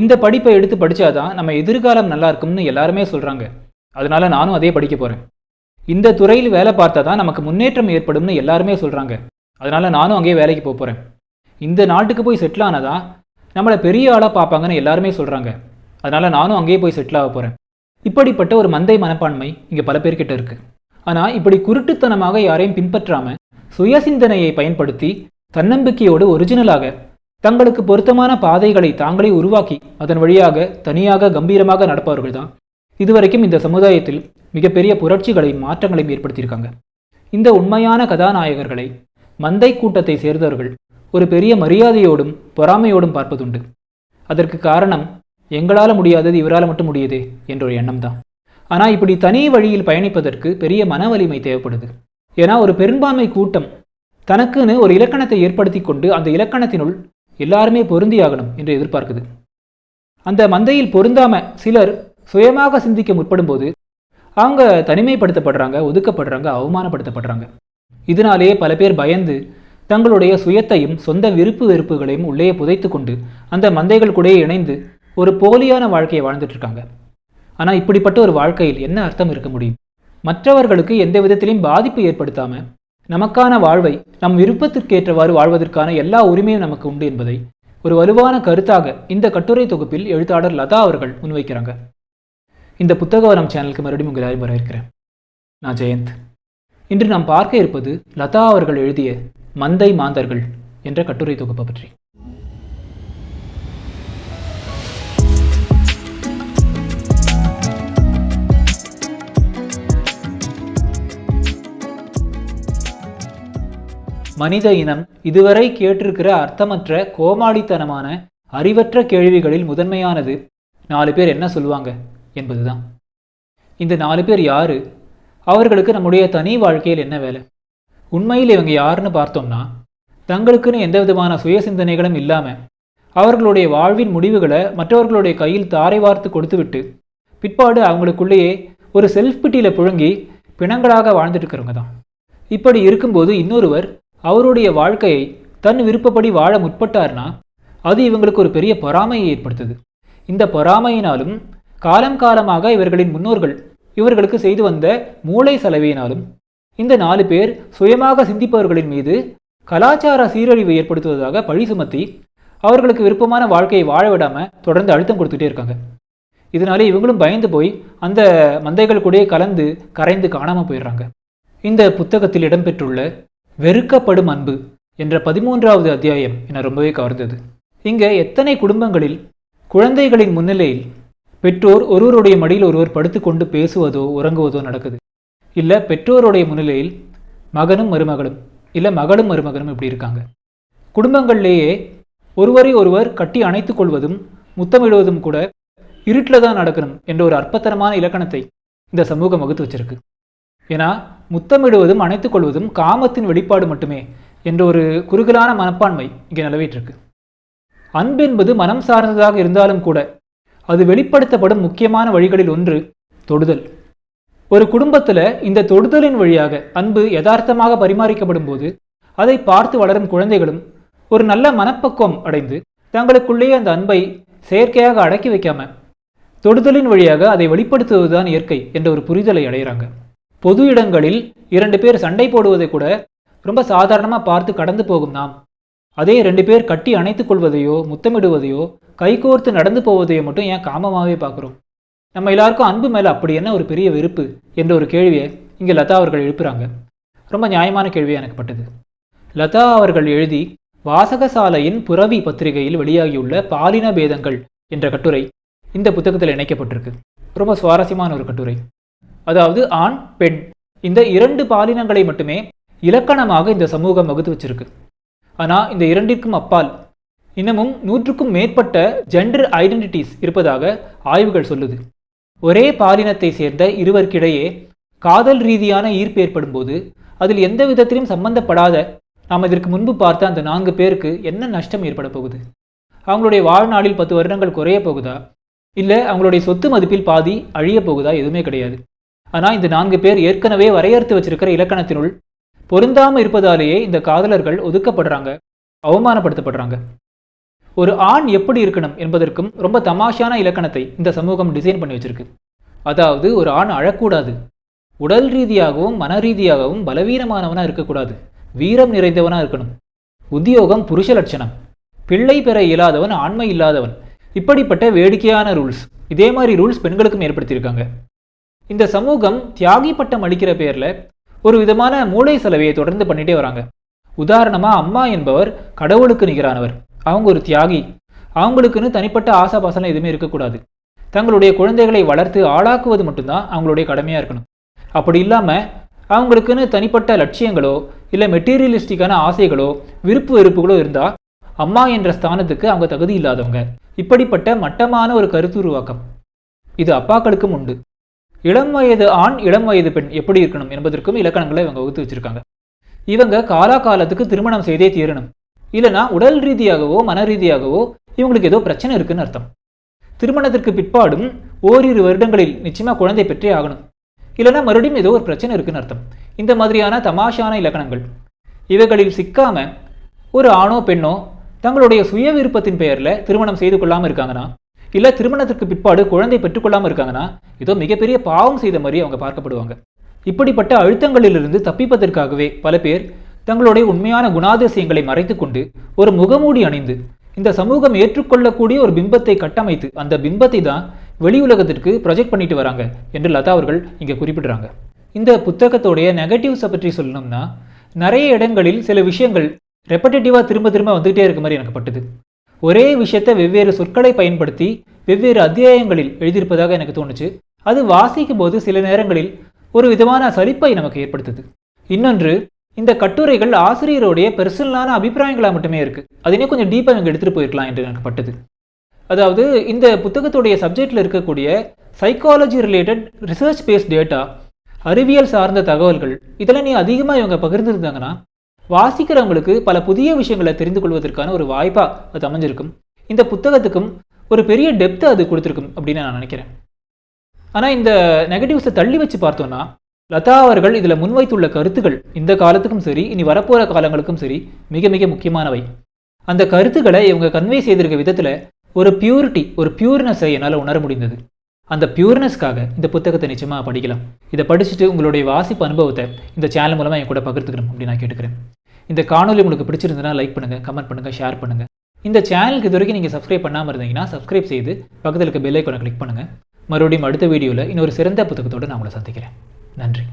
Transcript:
இந்த படிப்பை எடுத்து படித்தாதான் நம்ம எதிர்காலம் நல்லா இருக்கும்னு எல்லாருமே சொல்கிறாங்க. அதனால நானும் அதே படிக்க போகிறேன். இந்த துறையில் வேலை பார்த்தா தான் நமக்கு முன்னேற்றம் ஏற்படும்னு எல்லாருமே சொல்கிறாங்க. அதனால நானும் அங்கேயே வேலைக்கு போகிறேன். இந்த நாட்டுக்கு போய் செட்டில் ஆனதான் நம்மளை பெரிய ஆளாக பார்ப்பாங்கன்னு எல்லாருமே சொல்கிறாங்க. அதனால நானும் அங்கேயே போய் செட்டில் ஆக போகிறேன். இப்படிப்பட்ட ஒரு மந்தை மனப்பான்மை இங்கே பல பேர்கிட்ட இருக்குது. ஆனால் இப்படி குருட்டுத்தனமாக யாரையும் பின்பற்றாமல் சுயசிந்தனையை பயன்படுத்தி தன்னம்பிக்கையோடு ஒரிஜினலாக தங்களுக்கு பொருத்தமான பாதைகளை தாங்களே உருவாக்கி அதன் வழியாக தனியாக கம்பீரமாக நடப்பவர்கள் தான் இதுவரைக்கும் இந்த சமுதாயத்தில் மிகப்பெரிய புரட்சிகளையும் மாற்றங்களையும் ஏற்படுத்தியிருக்காங்க. இந்த உண்மையான கதாநாயகர்களை மந்தை கூட்டத்தை சேர்ந்தவர்கள் ஒரு பெரிய மரியாதையோடும் பொறாமையோடும் பார்ப்பதுண்டு. அதற்கு காரணம் எங்களால் முடியாதது இவரால் மட்டும் முடியுதே என்ற ஒரு எண்ணம் தான். ஆனால் இப்படி தனி வழியில் பயணிப்பதற்கு பெரிய மன வலிமை தேவைப்படுது. ஏன்னா ஒரு பெரும்பான்மை கூட்டம் தனக்குன்னு ஒரு இலக்கணத்தை ஏற்படுத்தி கொண்டு அந்த இலக்கணத்தினுள் எல்லாருமே பொருந்தியாகணும் என்று எதிர்பார்க்குது. அந்த மந்தையில் பொருந்தாம சிலர் சுயமாக சிந்திக்க முற்படும் போது அவங்க தனிமைப்படுத்தப்படுறாங்க, ஒதுக்கப்படுறாங்க, அவமானப்படுத்தப்படுறாங்க. இதனாலேயே பல பேர் பயந்து தங்களுடைய சுயத்தையும் சொந்த விருப்பு வெறுப்புகளையும் உள்ளே புதைத்து கொண்டு அந்த மந்தைகள் கூட இணைந்து ஒரு போலியான வாழ்க்கையை வாழ்ந்துட்டு இருக்காங்க. ஆனால் இப்படிப்பட்ட ஒரு வாழ்க்கையில் என்ன அர்த்தம் இருக்க முடியும்? மற்றவர்களுக்கு எந்த விதத்திலையும் பாதிப்பு ஏற்படுத்தாம நமக்கான வாழ்வை நம் விருப்பத்திற்கேற்றவாறு வாழ்வதற்கான எல்லா உரிமையும் நமக்கு உண்டு என்பதை ஒரு வலுவான கருத்தாக இந்த கட்டுரை தொகுப்பில் எழுத்தாளர் லதா அவர்கள் முன்வைக்கிறாங்க. இந்த புத்தகவனம் சேனலுக்கு மறுபடியும் உங்கள் எல்லாரும் வரவேற்கிறேன். நான் ஜெயந்த். இன்று நாம் பார்க்க இருப்பது லதா அவர்கள் எழுதிய மந்தை மாந்தர்கள் என்ற கட்டுரை தொகுப்பை பற்றி. மனித இனம் இதுவரை கேட்டிருக்கிற அர்த்தமற்ற கோமாளித்தனமான அறிவற்ற கேள்விகளில் முதன்மையானது 4 பேர் என்ன சொல்லுவாங்க என்பதுதான். இந்த 4 பேர் யாரு? அவர்களுக்கு நம்முடைய தனி வாழ்க்கையில் என்ன வேலை? உண்மையில் இவங்க யாருன்னு பார்த்தோம்னா, தங்களுக்குன்னு எந்த விதமான சுய சிந்தனைகளும் இல்லாமல் அவர்களுடைய வாழ்வின் முடிவுகளை மற்றவர்களுடைய கையில் தாரை வார்த்து கொடுத்துவிட்டு பிற்பாடு அவங்களுக்குள்ளேயே ஒரு செல்ஃப் பிட்டியில் புழுங்கி பிணங்களாக வாழ்ந்துட்டு இருக்கிறவங்க தான். இப்படி இருக்கும்போது இன்னொருவர் அவருடைய வாழ்க்கையை தன் விருப்பப்படி வாழ முற்பட்டார்னா அது இவங்களுக்கு ஒரு பெரிய பொறாமையை ஏற்படுத்துது. இந்த பொறாமையினாலும் காலம் காலமாக இவர்களின் முன்னோர்கள் இவர்களுக்கு செய்து வந்த மூளை சலவையினாலும் இந்த 4 பேர் சுயமாக சிந்திப்பவர்களின் மீது கலாச்சார சீரழிவு ஏற்படுத்துவதாக பழி சுமத்தி அவர்களுக்கு விருப்பமான வாழ்க்கையை வாழ விடாமல் தொடர்ந்து அழுத்தம் கொடுத்துட்டே இருக்காங்க. இதனாலே இவங்களும் பயந்து போய் அந்த மந்தைகள் கூட கலந்து கரைந்து காணாமல் போயிடுறாங்க. இந்த புத்தகத்தில் இடம்பெற்றுள்ள வெறுக்கப்படும் அன்பு என்ற 13வது அத்தியாயம் என ரொம்பவே கவர்ந்தது. இங்கே எத்தனை குடும்பங்களில் குழந்தைகளின் முன்னிலையில் பெற்றோர் ஒருவருடைய மடியில் ஒருவர் படுத்துக்கொண்டு பேசுவதோ உறங்குவதோ நடக்குது. இல்லை பெற்றோருடைய முன்னிலையில் மகனும் மருமகளும், இல்லை மகளும் மருமகனும் இப்படி இருக்காங்க. குடும்பங்கள்லேயே ஒருவரை ஒருவர் கட்டி அணைத்து கொள்வதும் முத்தமிடுவதும் கூட இருட்டில் தான் நடக்கணும் என்ற ஒரு அற்பத்தனமான இலக்கணத்தை இந்த சமூகம் வகுத்து வச்சிருக்கு. ஏன்னா முத்தமிடுவதும் அணைத்துக் கொள்வதும் காமத்தின் வெளிப்பாடு மட்டுமே என்ற ஒரு குறுகலான மனப்பான்மை இங்கே நிலவிட்டு இருக்கு. அன்பு என்பது மனம் சார்ந்ததாக இருந்தாலும் கூட அது வெளிப்படுத்தப்படும் முக்கியமான வழிகளில் ஒன்று தொடுதல். ஒரு குடும்பத்தில் இந்த தொடுதலின் வழியாக அன்பு யதார்த்தமாக பரிமாறிக்கப்படும் போது அதை பார்த்து வளரும் குழந்தைகளும் ஒரு நல்ல மனப்பக்குவம் அடைந்து தங்களுக்குள்ளேயே அந்த அன்பை செயற்கையாக அடக்கி வைக்காம தொடுதலின் வழியாக அதை வெளிப்படுத்துவதுதான் இயற்கை என்ற ஒரு புரிதலை அடைகிறாங்க. பொது இடங்களில் 2 பேர் சண்டை போடுவதை கூட ரொம்ப சாதாரணமாக பார்த்து கடந்து போகும் நாம், அதே 2 பேர் கட்டி அணைத்துக் கொள்வதையோ முத்தமிடுவதையோ கைகோர்த்து நடந்து போவதையோ மட்டும் ஏன் காமமாகவே பார்க்குறோம்? நம்ம எல்லாருக்கும் அன்பு மேலே அப்படி என்ன ஒரு பெரிய வெறுப்பு என்ற ஒரு கேள்வியை இங்கே லதா அவர்கள் எழுப்புறாங்க. ரொம்ப நியாயமான கேள்வியாக எனக்கு பட்டது. லதா அவர்கள் எழுதி வாசகசாலையின் புரவி பத்திரிகையில் வெளியாகியுள்ள பாலின பேதங்கள் என்ற கட்டுரை இந்த புத்தகத்தில் இணைக்கப்பட்டிருக்கு. ரொம்ப சுவாரஸ்யமான ஒரு கட்டுரை. அதாவது ஆண் பெண் இந்த 2 பாலினங்களை மட்டுமே இலக்கணமாக இந்த சமூகம் வகுத்து வச்சிருக்கு. ஆனால் இந்த 2ற்கும் அப்பால் இன்னமும் 100க்கும் மேற்பட்ட ஜெண்டர் ஐடென்டிட்டிஸ் இருப்பதாக ஆய்வுகள் சொல்லுது. ஒரே பாலினத்தை சேர்ந்த இருவருக்கிடையே காதல் ரீதியான ஈர்ப்பு ஏற்படும் போது அதில் எந்த விதத்திலும் சம்பந்தப்படாத நாம் இதற்கு முன்பு பார்த்த அந்த 4 பேருக்கு என்ன நஷ்டம் ஏற்பட போகுது? அவங்களுடைய வாழ்நாளில் 10 வருடங்கள் குறைய போகுதா? இல்லை அவங்களுடைய சொத்து மதிப்பில் பாதி அழிய போகுதா? எதுவுமே கிடையாது. ஆனால் இந்த 4 பேர் ஏற்கனவே வரையறுத்து வச்சிருக்கிற இலக்கணத்தினுள் பொருந்தாமல் இருப்பதாலேயே இந்த காதலர்கள் ஒதுக்கப்படுறாங்க, அவமானப்படுத்தப்படுறாங்க. ஒரு ஆண் எப்படி இருக்கணும் என்பதற்கும் ரொம்ப தமாஷான இலக்கணத்தை இந்த சமூகம் டிசைன் பண்ணி வச்சிருக்கு. அதாவது ஒரு ஆண் அழக்கூடாது, உடல் ரீதியாகவும் மன ரீதியாகவும் பலவீனமானவனா இருக்கக்கூடாது, வீரம் நிறைந்தவனா இருக்கணும், உத்தியோகம் புருஷ லட்சணம், பிள்ளை பெற இயலாதவன், ஆண்மை இல்லாதவன், இப்படிப்பட்ட வேடிக்கையான ரூல்ஸ். இதே மாதிரி ரூல்ஸ் பெண்களுக்கும் ஏற்படுத்தியிருக்காங்க. இந்த சமூகம் தியாகி பட்டம் அளிக்கிற பேரில் ஒரு விதமான மூளை செலவையை தொடர்ந்து பண்ணிட்டே வராங்க. உதாரணமாக அம்மா என்பவர் கடவுளுக்கு நிகரானவர், அவங்க ஒரு தியாகி, அவங்களுக்குன்னு தனிப்பட்ட ஆசாபாசனம் எதுவுமே இருக்கக்கூடாது, தங்களுடைய குழந்தைகளை வளர்த்து ஆளாக்குவது மட்டும்தான் அவங்களுடைய கடமையாக இருக்கணும். அப்படி இல்லாமல் அவங்களுக்குன்னு தனிப்பட்ட லட்சியங்களோ இல்லை மெட்டீரியலிஸ்டிக்கான ஆசைகளோ விருப்பு வெறுப்புகளோ இருந்தால் அம்மா என்ற ஸ்தானத்துக்கு அவங்க தகுதி இல்லாதவங்க. இப்படிப்பட்ட மட்டமான ஒரு கருத்து உருவாக்கம் இது அப்பாக்களுக்கும் உண்டு. இளம் வயது ஆண் இளம் வயது பெண் எப்படி இருக்கணும் என்பதற்கும் இலக்கணங்களை இவங்க வகுத்து வச்சிருக்காங்க. இவங்க காலாகாலத்துக்கு திருமணம் செய்தே தீரணும், இல்லைனா உடல் ரீதியாகவோ மன ரீதியாகவோ இவங்களுக்கு ஏதோ பிரச்சனை இருக்குன்னு அர்த்தம். திருமணத்திற்கு பிற்பாடும் ஓரிரு வருடங்களில் நிச்சயமா குழந்தை பெற்றே ஆகணும், இல்லைனா மறுபடியும் ஏதோ ஒரு பிரச்சனை இருக்குன்னு அர்த்தம். இந்த மாதிரியான தமாஷான இலக்கணங்கள் இவைகளில் சிக்காம ஒரு ஆணோ பெண்ணோ தங்களுடைய சுய விருப்பத்தின் பெயரில் திருமணம் செய்து கொள்ளாமல் இருக்காங்கன்னா, இல்லை திருமணத்திற்கு பிற்பாடு குழந்தை பெற்றுக்கொள்ளாமல் இருக்காங்கன்னா ஏதோ மிகப்பெரிய பாவம் செய்த மாதிரி அவங்க பார்க்கப்படுவாங்க. இப்படிப்பட்ட அழுத்தங்களிலிருந்து தப்பிப்பதற்காகவே பல பேர் தங்களுடைய உண்மையான குணாதிசயங்களை மறைத்து கொண்டு ஒரு முகமூடி அணிந்து இந்த சமூகம் ஏற்றுக்கொள்ளக்கூடிய ஒரு பிம்பத்தை கட்டமைத்து அந்த பிம்பத்தை தான் வெளி உலகத்திற்கு ப்ரொஜெக்ட் பண்ணிட்டு வராங்க என்று லதா அவர்கள் இங்கே குறிப்பிடுறாங்க. இந்த புத்தகத்தோடைய நெகட்டிவ்ஸை பற்றி சொல்லணும்னா, நிறைய இடங்களில் சில விஷயங்கள் ரெப்படேட்டிவாக திரும்ப திரும்ப வந்துகிட்டே இருக்க மாதிரி எனக்கு பட்டுது. ஒரே விஷயத்தை வெவ்வேறு சொற்களை பயன்படுத்தி வெவ்வேறு அத்தியாயங்களில் எழுதியிருப்பதாக எனக்கு தோணுச்சு. அது வாசிக்கும் போது சில நேரங்களில் ஒரு விதமான சலிப்பை நமக்கு ஏற்படுத்துது. இன்னொன்று, இந்த கட்டுரைகள் ஆசிரியருடைய பெர்சனலான அபிப்பிராயங்களாக மட்டுமே இருக்குது, அதனே கொஞ்சம் டீப்பாக இவங்க எடுத்துகிட்டு போயிருக்கலாம் என்று எனக்கு பட்டது. அதாவது இந்த புத்தகத்துடைய சப்ஜெக்டில் இருக்கக்கூடிய psychology related research paste data, அறிவியல் சார்ந்த தகவல்கள், இதெல்லாம் நீ அதிகமாக இவங்க பகிர்ந்துருந்தாங்கன்னா வாசிக்கிறவங்களுக்கு பல புதிய விஷயங்களை தெரிந்து கொள்வதற்கான ஒரு வாய்ப்பாக அது அமைஞ்சிருக்கும். இந்த புத்தகத்துக்கும் ஒரு பெரிய டெப்த்தை அது கொடுத்துருக்கும் அப்படின்னு நான் நினைக்கிறேன். ஆனால் இந்த நெகட்டிவ்ஸை தள்ளி வச்சு பார்த்தோன்னா, லதா அவர்கள் இதில் முன்வைத்துள்ள கருத்துக்கள் இந்த காலத்துக்கும் சரி இனி வரப்போகிற காலங்களுக்கும் சரி மிக மிக முக்கியமானவை. அந்த கருத்துக்களை இவங்க கன்வே செய்திருக்க விதத்தில் ஒரு பியூரிட்டி, ஒரு பியூர்னஸை என்னால் உணர முடிந்தது. அந்த பியூர்னஸ்க்காக இந்த புத்தகத்தை நிச்சயமாக படிக்கலாம். இதை படிச்சுட்டு உங்களுடைய வாசிப்பு அனுபவத்தை இந்த சேனல் மூலமாக என் கூட பகிர்ந்துக்கணும் அப்படின்னு நான் கேட்டுக்கிறேன். இந்த காணொலி உங்களுக்கு பிடிச்சிருந்ததுன்னா லைக் பண்ணுங்கள், கமெண்ட் பண்ணுங்கள், ஷேர் பண்ணுங்கள். இந்த சேனலுக்கு இது வரைக்கும் நீங்கள் சப்ஸ்கிரைப் பண்ணாமல் இருந்தீங்கன்னா சப்ஸ்கிரைப் செய்து பக்கத்தில் இருக்க பெல் ஐக்கானை கிளிக் பண்ணுங்கள். மறுபடியும் அடுத்த வீடியோவில் இன்னொரு சிறந்த புத்தகத்தோடு நான் உங்களை சந்திக்கிறேன். நன்றி.